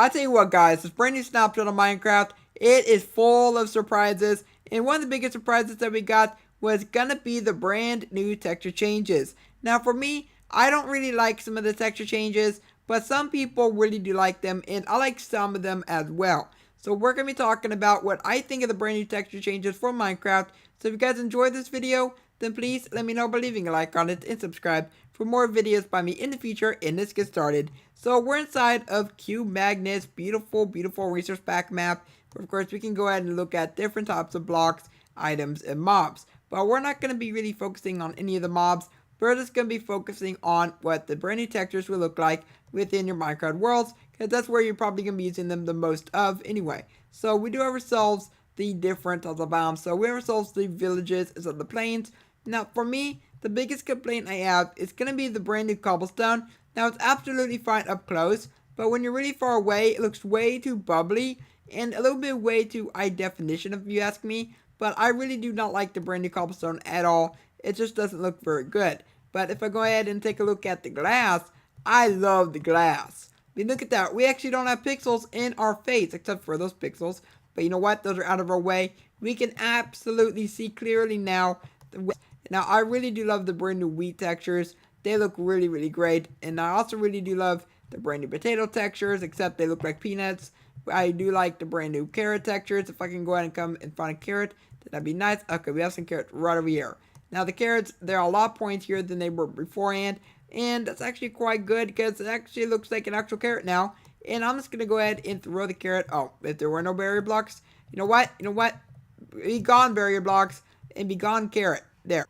I tell you what, guys, this brand new snapshot of Minecraft, it is full of surprises, and one of the biggest surprises that we got was gonna be the brand new texture changes. Now, for me, I don't really like some of the texture changes, but some people really do like them, and I like some of them as well. So we're gonna be talking about what I think of the brand new texture changes for Minecraft. So if you guys enjoyed this video, then please let me know by leaving a like on it and subscribe for more videos by me in the future, and let's get started. So we're inside of Cube Magnet's beautiful, beautiful resource pack map. Of course, we can go ahead and look at different types of blocks, items, and mobs. But we're not going to be really focusing on any of the mobs. We're just going to be focusing on what the brand new textures will look like within your Minecraft worlds, because that's where you're probably going to be using them the most of anyway. So we do have ourselves the different types of biomes. So we have ourselves the villages instead of the plains. Now, for me, the biggest complaint I have is going to be the brand new cobblestone. Now, it's absolutely fine up close, but when you're really far away, it looks way too bubbly and a little bit way too high definition if you ask me. But I really do not like the brand new cobblestone at all. It just doesn't look very good. But if I go ahead and take a look at the glass, I love the glass. I mean, look at that. We actually don't have pixels in our face except for those pixels. But you know what? Those are out of our way. We can absolutely see clearly now. Now, I really do love the brand new wheat textures. They look really, really great. And I also really do love the brand new potato textures, except they look like peanuts. I do like the brand new carrot textures. If I can go ahead and come and find a carrot, that'd be nice. Okay, we have some carrots right over here. Now, the carrots, they're a lot pointier than they were beforehand. And that's actually quite good because it actually looks like an actual carrot now. And I'm just going to go ahead and throw the carrot. Oh, if there were no barrier blocks. You know what? You know what? Be gone, barrier blocks. And be gone, carrot. There.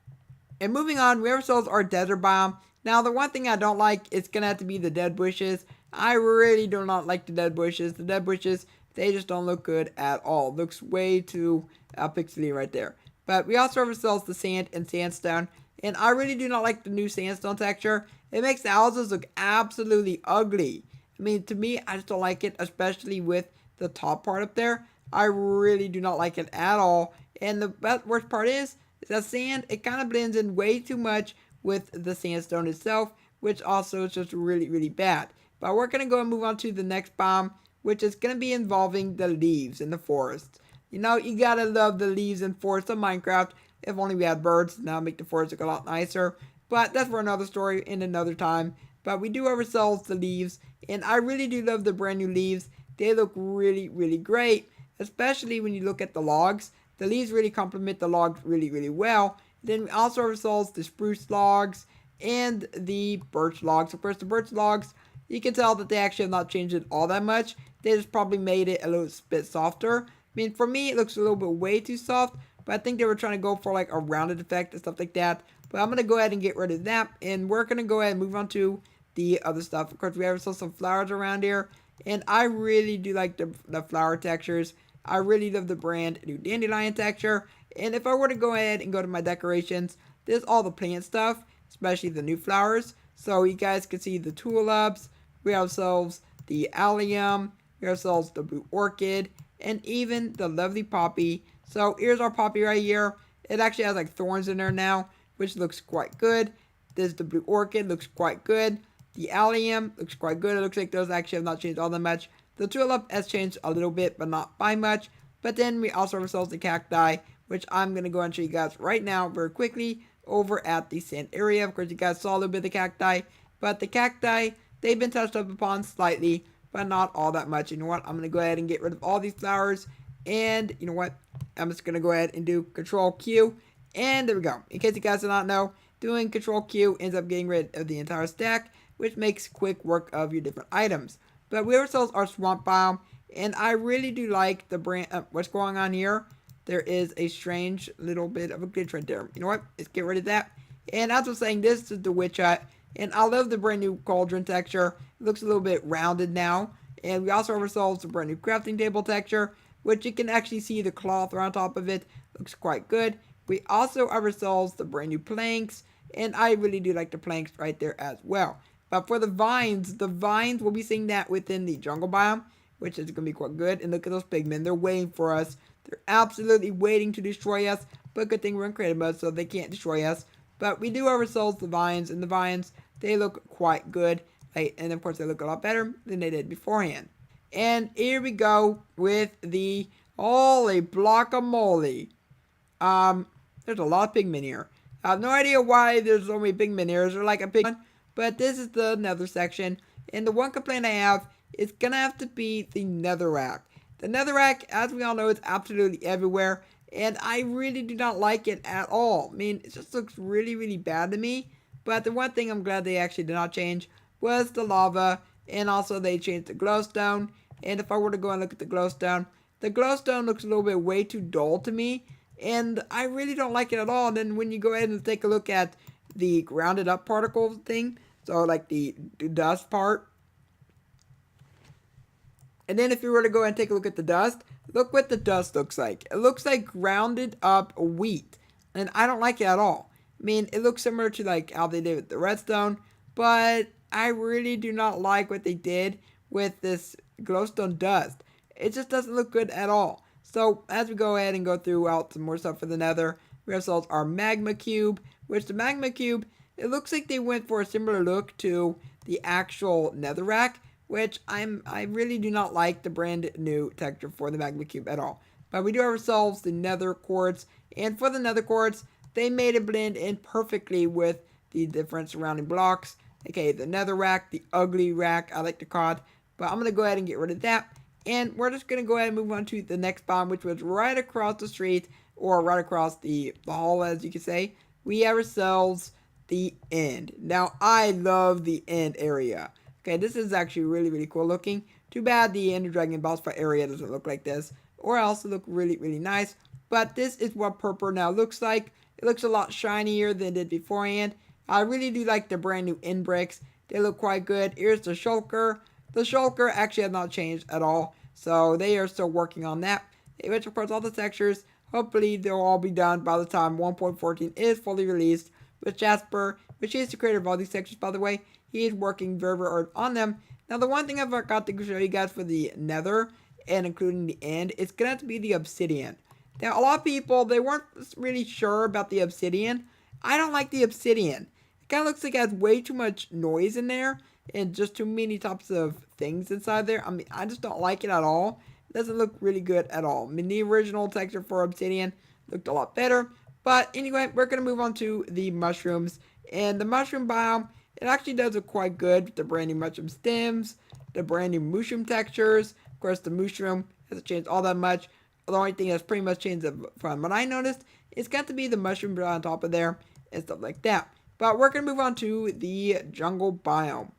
And moving on, we have ourselves our desert biome. Now, the one thing I don't like is going to have to be the dead bushes. I really do not like the dead bushes. The dead bushes, they just don't look good at all. Looks way too pixely right there. But we also have ourselves the sand and sandstone. And I really do not like the new sandstone texture. It makes the houses look absolutely ugly. I mean, to me, I just don't like it, especially with the top part up there. I really do not like it at all. And the worst part is that sand, it kind of blends in way too much with the sandstone itself, which also is just really, really bad. But we're going to go and move on to the next biome, which is going to be involving the leaves in the forest. You know, you gotta love the leaves in forests of Minecraft. If only we had birds, now make the forest look a lot nicer. But that's for another story in another time. But we do have ourselves the leaves, and I really do love the brand new leaves. They look really, really great, especially when you look at the logs. The leaves really complement the logs really, really well. Then we also have ourselves the spruce logs and the birch logs. Of course, the birch logs, you can tell that they actually have not changed it all that much. They just probably made it a little bit softer. I mean, for me, it looks a little bit way too soft, but I think they were trying to go for like a rounded effect and stuff like that. But I'm going to go ahead and get rid of that, and we're going to go ahead and move on to the other stuff. Of course, we have ourselves some flowers around here, and I really do like the flower textures. I really love the brand new dandelion texture. And if I were to go ahead and go to my decorations, there's all the plant stuff, especially the new flowers. So you guys can see the tulips. We have ourselves the allium. We have ourselves the blue orchid. And even the lovely poppy. So here's our poppy right here. It actually has like thorns in there now, which looks quite good. There's the blue orchid, looks quite good. The allium looks quite good. It looks like those actually have not changed all that much. The tulip has changed a little bit, but not by much. But then we also have ourselves the cacti, which I'm going to go and show you guys right now very quickly over at the sand area. Of course, you guys saw a little bit of the cacti, but the cacti, they've been touched up upon slightly, but not all that much. You know what? I'm going to go ahead and get rid of all these flowers, and you know what? I'm just going to go ahead and do Control Q, and there we go. In case you guys do not know, doing Control Q ends up getting rid of the entire stack, which makes quick work of your different items. But we ourselves our swamp biome, and I really do like the brand. What's going on here? There is a strange little bit of a glitch right there. You know what? Let's get rid of that. And as I was saying, this is the witch hut, and I love the brand new cauldron texture. It looks a little bit rounded now. And we also have ourselves a brand new crafting table texture, which you can actually see the cloth on top of it. Looks quite good. We also have ourselves the brand new planks, and I really do like the planks right there as well. But for the vines will be seeing that within the jungle biome, which is going to be quite good. And look at those pigmen. They're waiting for us. They're absolutely waiting to destroy us. But good thing we're in creative mode, so they can't destroy us. But we do have ourselves the vines. And the vines, they look quite good. Right? And of course, they look a lot better than they did beforehand. And here we go with the holy block of moly. There's a lot of pigmen here. I have no idea why there's so many pigmen here. Is there like a big one? But this is the nether section. And the one complaint I have is gonna have to be the netherrack. The netherrack, as we all know, is absolutely everywhere. And I really do not like it at all. I mean, it just looks really, really bad to me. But the one thing I'm glad they actually did not change was the lava. And also they changed the glowstone. And if I were to go and look at the glowstone looks a little bit way too dull to me. And I really don't like it at all. And then when you go ahead and take a look at the grounded up particle thing, so like the dust part, and then if you were to go and take a look at the dust, look what the dust looks like. It looks like grounded up wheat. And I don't like it at all. I mean, it looks similar to like how they did with the redstone, but I really do not like what they did with this glowstone dust. It just doesn't look good at all. So as we go ahead and go through out some more stuff for the nether, we have ourselves our Magma Cube, which the Magma Cube, it looks like they went for a similar look to the actual Netherrack, which I really do not like the brand new texture for the Magma Cube at all. But we do have ourselves the Nether Quartz, and for the Nether Quartz, they made it blend in perfectly with the different surrounding blocks. Okay, the Netherrack, the ugly rack, I like to call it. But I'm going to go ahead and get rid of that. And we're just going to go ahead and move on to the next biome, which was right across the street, or right across the hall, as you can say. We have ourselves the end. Now, I love the end area. Okay, this is actually really, really cool looking. Too bad the Ender Dragon boss fight area doesn't look like this, or else it look really, really nice. But this is what purple now looks like. It looks a lot shinier than it did beforehand. I really do like the brand new end bricks. They look quite good. Here's the shulker. The shulker actually has not changed at all, so they are still working on that. Which, of course, all the textures, hopefully they'll all be done by the time 1.14 is fully released. With Jasper, which is the creator of all these textures, by the way, he is working very, very hard on them. Now, the one thing I forgot to show you guys for the nether, and including the end, it's going to have to be the obsidian. Now, a lot of people, they weren't really sure about the obsidian. I don't like the obsidian. It kind of looks like it has way too much noise in there, and just too many types of things inside there. I mean, I just don't like it at all. It doesn't look really good at all. I mean, the original texture for obsidian looked a lot better. But anyway, we're going to move on to the mushrooms. And the mushroom biome, it actually does look quite good with the brand new mushroom stems, the brand new mushroom textures. Of course, the mushroom hasn't changed all that much. The only thing that's pretty much changed from what I noticed, it's got to be the mushroom on top of there and stuff like that. But we're going to move on to the jungle biome.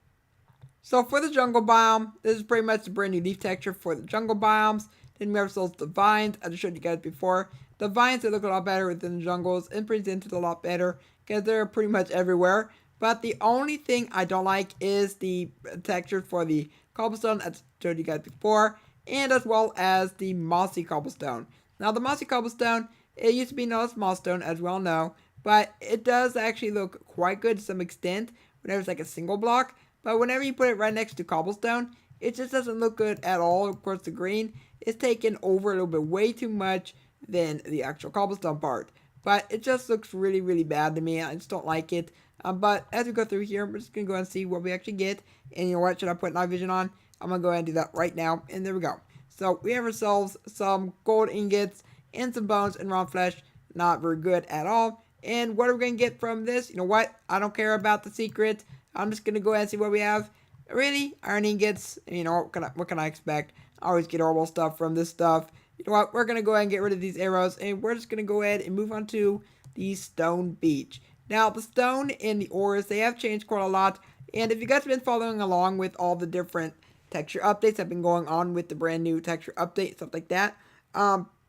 So for the jungle biome, this is pretty much the brand new leaf texture for the jungle biomes. Then we have ourselves the vines, as I showed you guys before. The vines, they look a lot better within the jungles and presented a lot better because they're pretty much everywhere. But the only thing I don't like is the texture for the cobblestone, as I showed you guys before, and as well as the mossy cobblestone. Now the mossy cobblestone, it used to be known as moss stone, as we all know, but it does actually look quite good to some extent whenever it's like a single block. But whenever you put it right next to cobblestone, it just doesn't look good at all. Of course, the green is taken over a little bit way too much than the actual cobblestone part. But it just looks really, really bad to me. I just don't like it. But as we go through here, we're just going to go and see what we actually get. And you know what? Should I put night vision on? I'm going to go ahead and do that right now. And there we go. So we have ourselves some gold ingots and some bones and raw flesh. Not very good at all. And what are we going to get from this? You know what? I don't care about the secret. I'm just going to go ahead and see what we have. Really? Iron ingots? You know, what can I expect? I always get horrible stuff from this stuff. You know what? We're going to go ahead and get rid of these arrows. And we're just going to go ahead and move on to the stone beach. Now, the stone and the ores, they have changed quite a lot. And if you guys have been following along with all the different texture updates that have been going on with the brand new texture update, stuff like that,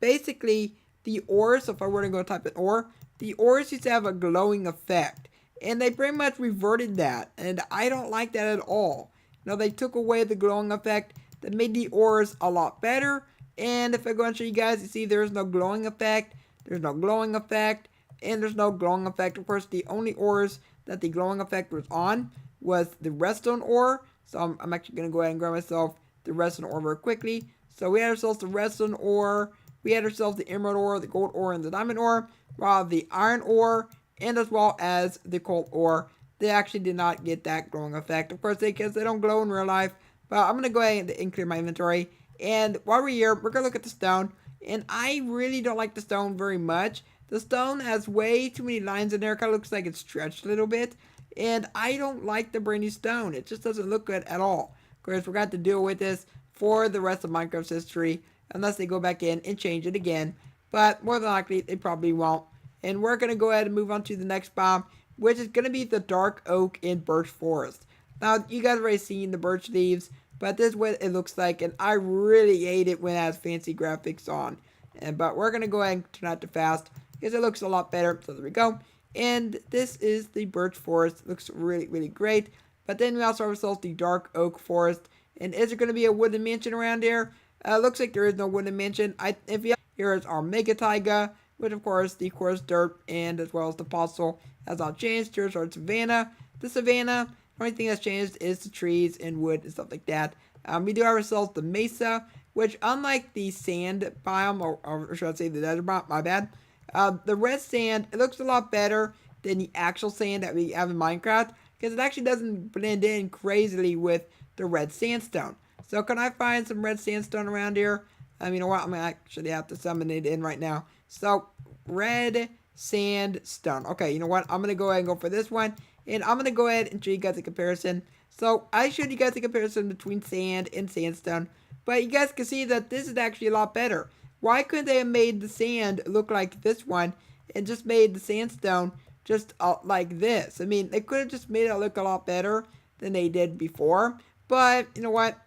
basically, the ores, so if I were to go type in ore, the ores used to have a glowing effect. And they pretty much reverted that. And I don't like that at all. You know, they took away the glowing effect that made the ores a lot better. And if I go and show you guys, you see there's no glowing effect. There's no glowing effect. And there's no glowing effect. Of course, the only ores that the glowing effect was on was the redstone ore. So I'm actually going to go ahead and grab myself the redstone ore very quickly. So we had ourselves the redstone ore. We had ourselves the emerald ore, the gold ore, and the diamond ore. While the iron ore, and as well as the coal ore, they actually did not get that glowing effect. Of course, because they don't glow in real life, But I'm going to go ahead and clear my inventory. And while we're here, we're going to look at the stone. And I really don't like the stone very much. The stone has way too many lines in there. It kind of looks like it's stretched a little bit. And I don't like the brand new stone. It just doesn't look good at all. Of course, we're going to have to deal with this for the rest of Minecraft's history. Unless they go back in and change it again. But more than likely, they probably won't. And we're going to go ahead and move on to the next biome, which is going to be the dark oak in Birch Forest. Now, you guys have already seen the birch leaves, but this is what it looks like, and I really hate it when it has fancy graphics on. But we're going to go ahead and turn out to fast, because it looks a lot better. So there we go. And this is the Birch Forest. It looks really, really great. But then we also have ourselves the Dark Oak Forest. And is there going to be a wooden mansion around here? Looks like there is no wooden mansion. Here is our Mega Taiga, which of course the coarse dirt and as well as the fossil has not changed. Here's our savannah. The savannah, the only thing that's changed is the trees and wood and stuff like that. We do have ourselves the Mesa, which unlike the sand biome, or should I say the desert biome, my bad. The red sand, it looks a lot better than the actual sand that we have in Minecraft, because it actually doesn't blend in crazily with the red sandstone. So can I find some red sandstone around here? You know what? I'm going to actually have to summon it in right now. So, red sandstone. Okay, you know what? I'm going to go ahead and go for this one. And I'm going to go ahead and show you guys a comparison. So, I showed you guys a comparison between sand and sandstone. But you guys can see that this is actually a lot better. Why couldn't they have made the sand look like this one and just made the sandstone just like this? I mean, they could have just made it look a lot better than they did before. But, you know what?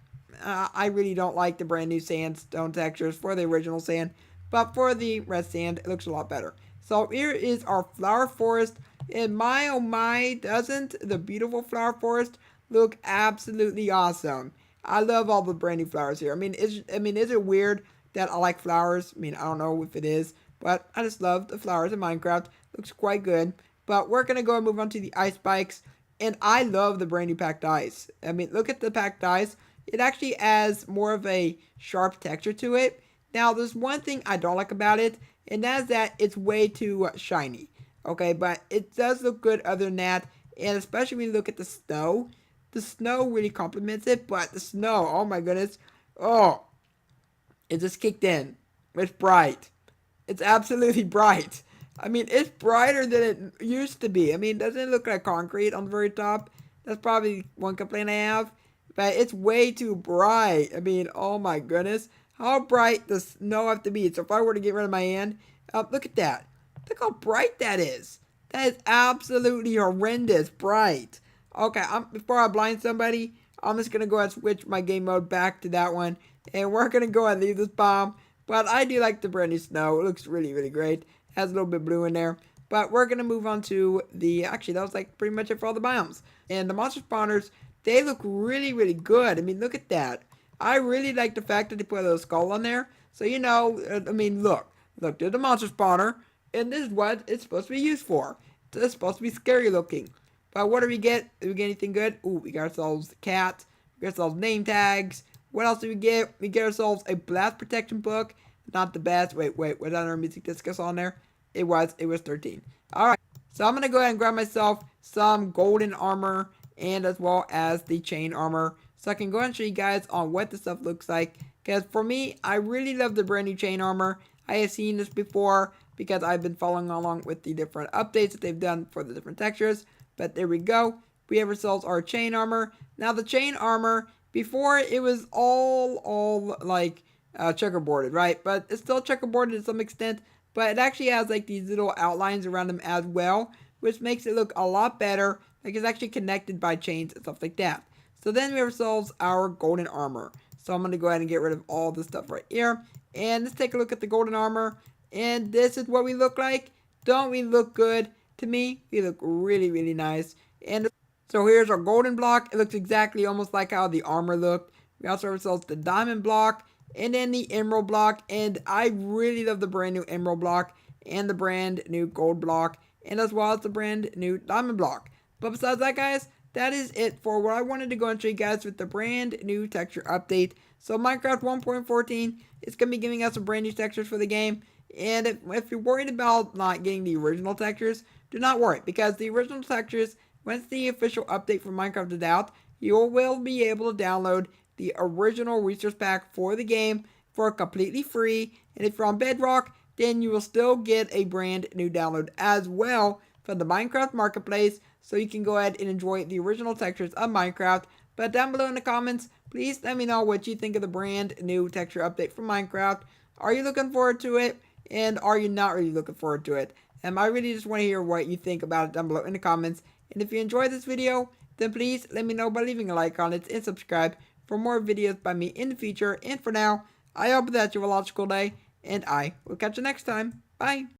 I really don't like the brand new sandstone textures for the original sand. But for the red sand, it looks a lot better. So here is our flower forest. And my oh my, doesn't the beautiful flower forest look absolutely awesome? I love all the brand new flowers here. Is it weird that I like flowers? I don't know if it is. But I just love the flowers in Minecraft. Looks quite good. But we're going to go and move on to the ice spikes. And I love the brand new packed ice. Look at the packed ice. It actually has more of a sharp texture to it. Now, there's one thing I don't like about it, and that is that it's way too shiny. Okay, but it does look good other than that, and especially when you look at the snow. The snow really complements it, but the snow, oh my goodness. Oh, it just kicked in. It's bright. It's absolutely bright. It's brighter than it used to be. Doesn't it look like concrete on the very top? That's probably one complaint I have. But it's way too bright. Oh my goodness. How bright does snow have to be? So if I were to get rid of my hand, look at that. Look how bright that is. That is absolutely horrendous bright. Okay, before I blind somebody, I'm just going to go ahead and switch my game mode back to that one. And we're going to go ahead and leave this biome. But I do like the brand new snow. It looks really, really great. Has a little bit of blue in there. But we're going to move on to actually, that was like pretty much it for all the biomes. And the monster spawners, they look really, really good. Look at that. I really like the fact that they put a little skull on there. So, look. Look, there's the monster spawner. And this is what it's supposed to be used for. It's supposed to be scary looking. But what do we get? Do we get anything good? Ooh, we got ourselves a cat. We got ourselves name tags. What else do we get? We get ourselves a blast protection book. Not the best. Wait. Was that our music discus on there? It was 13. Alright. So I'm going to go ahead and grab myself some golden armor. And as well as the chain armor, so I can go and show you guys on what this stuff looks like. Because for me, I really love the brand new chain armor. I have seen this before because I've been following along with the different updates that they've done for the different textures. But there we go. We have ourselves our chain armor. Now the chain armor, before it was all like checkerboarded, right? But it's still checkerboarded to some extent. But it actually has like these little outlines around them as well, which makes it look a lot better. Like it's actually connected by chains and stuff like that. So then we have ourselves our golden armor. So I'm going to go ahead and get rid of all this stuff right here. And let's take a look at the golden armor. And this is what we look like. Don't we look good? To me, we look really, really nice. And so here's our golden block. It looks exactly almost like how the armor looked. We also have ourselves the diamond block. And then the emerald block. And I really love the brand new emerald block. And the brand new gold block. And as well as the brand new diamond block. But besides that, guys, that is it for what I wanted to go and show you guys with the brand new texture update. So Minecraft 1.14 is going to be giving us some brand new textures for the game. And if you're worried about not getting the original textures, do not worry. Because the original textures, once the official update for Minecraft is out, you will be able to download the original resource pack for the game for completely free. And if you're on Bedrock, then you will still get a brand new download as well from the Minecraft Marketplace, so you can go ahead and enjoy the original textures of Minecraft. But down below in the comments, please let me know what you think of the brand new texture update for Minecraft. Are you looking forward to it? And are you not really looking forward to it? I really just want to hear what you think about it down below in the comments. And if you enjoyed this video, then please let me know by leaving a like on it and subscribe for more videos by me in the future. And for now, I hope that you have a logical day, and I will catch you next time. Bye.